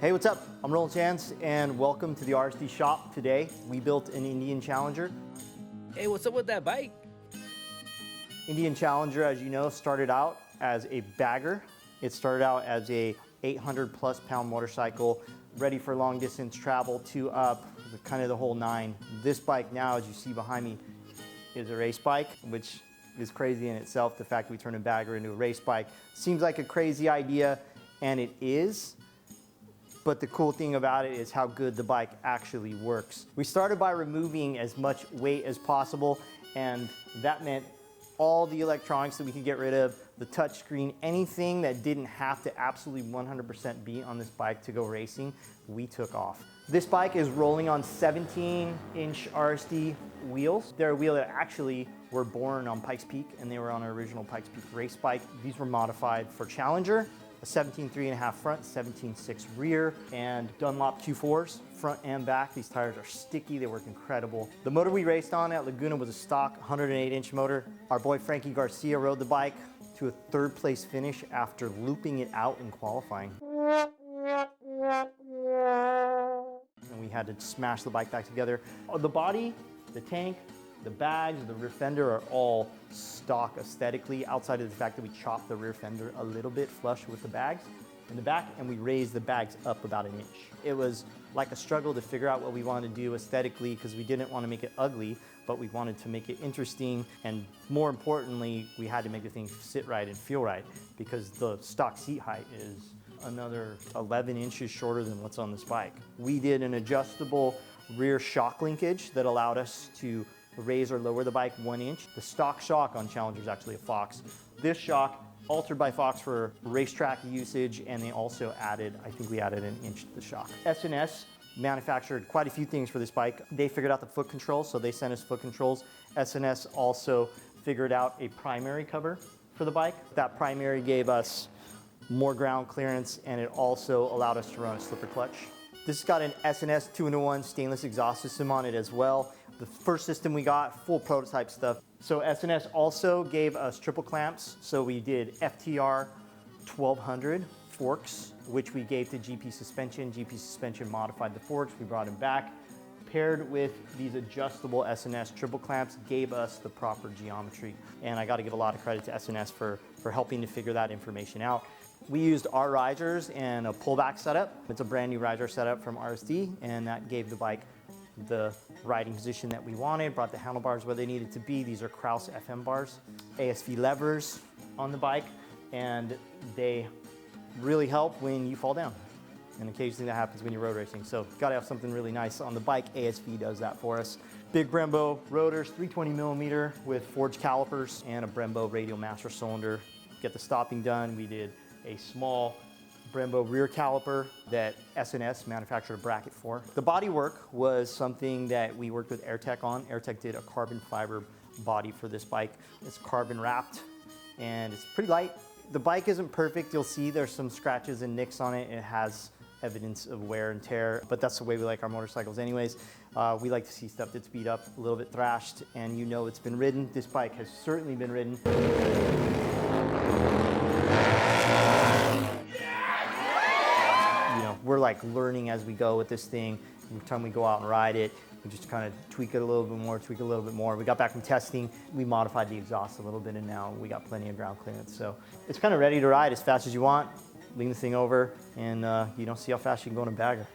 Hey, what's up? I'm Roland Chance, and welcome to the RSD shop. Today, we built an Indian Challenger. Hey, what's up with that bike? Indian Challenger, as you know, started out as a bagger. It started out as a 800+ pound motorcycle, ready for long distance travel, two up, kind of the whole nine. This bike now, as you see behind me, is a race bike, which is crazy in itself. The fact that we turned a bagger into a race bike seems like a crazy idea, and it is. But the cool thing about it is how good the bike actually works. We started by removing as much weight as possible, and that meant all the electronics that we could get rid of, the touchscreen, anything that didn't have to absolutely 100% be on this bike to go racing, we took off. This bike is rolling on 17-inch RSD wheels. They're a wheel that actually were born on Pikes Peak, and they were on our original Pikes Peak race bike. These were modified for Challenger. A 17.3.5 front, 17.6 rear, and Dunlop Q4s, front and back. These tires are sticky, they work incredible. The motor we raced on at Laguna was a stock 108-inch motor. Our boy Frankie Garcia rode the bike to a third place finish after looping it out in qualifying. And we had to smash the bike back together. The body, the tank, the bags, the rear fender are all stock aesthetically, outside of the fact that we chopped the rear fender a little bit flush with the bags in the back, and we raised the bags up about 1 inch. It was like a struggle to figure out what we wanted to do aesthetically, because we didn't want to make it ugly, but we wanted to make it interesting, and more importantly, we had to make the thing sit right and feel right, because the stock seat height is another 11 inches shorter than what's on this bike. We did an adjustable rear shock linkage that allowed us to raise or lower the bike 1 inch. The stock shock on Challenger is actually a Fox. This shock, altered by Fox for racetrack usage, and they also added, I think we added 1 inch to the shock. S&S manufactured quite a few things for this bike. They figured out the foot controls, so they sent us foot controls. S&S also figured out a primary cover for the bike. That primary gave us more ground clearance, and it also allowed us to run a slipper clutch. This has got an S&S 2-in-1 stainless exhaust system on it as well. The first system we got, full prototype stuff. So S&S also gave us triple clamps. So we did FTR 1200 forks, which we gave to GP Suspension. GP Suspension modified the forks, we brought them back. Paired with these adjustable S&S triple clamps gave us the proper geometry. And I gotta give a lot of credit to S&S for helping to figure that information out. We used our risers and a pullback setup. It's a brand new riser setup from RSD, and that gave the bike the riding position that we wanted, brought the handlebars where they needed to be. These are Kraus FM bars, ASV levers on the bike, and they really help when you fall down. And occasionally that happens when you're road racing. So gotta have something really nice on the bike. ASV does that for us. Big Brembo rotors, 320mm with forged calipers, and a Brembo radial master cylinder. Get the stopping done. We did a small Brembo rear caliper that S&S manufactured a bracket for. The bodywork was something that we worked with Airtech on. Airtech did a carbon fiber body for this bike. It's carbon wrapped and it's pretty light. The bike isn't perfect. You'll see there's some scratches and nicks on it. It has evidence of wear and tear, but that's the way we like our motorcycles anyways. We like to see stuff that's beat up, a little bit thrashed, and you know it's been ridden. This bike has certainly been ridden. We're like learning as we go with this thing. Every time we go out and ride it, we just kind of tweak it a little bit more, tweak it a little bit more. We got back from testing, we modified the exhaust a little bit, and now we got plenty of ground clearance. So it's kind of ready to ride as fast as you want. Lean the thing over, and you don't see how fast you can go in a bagger.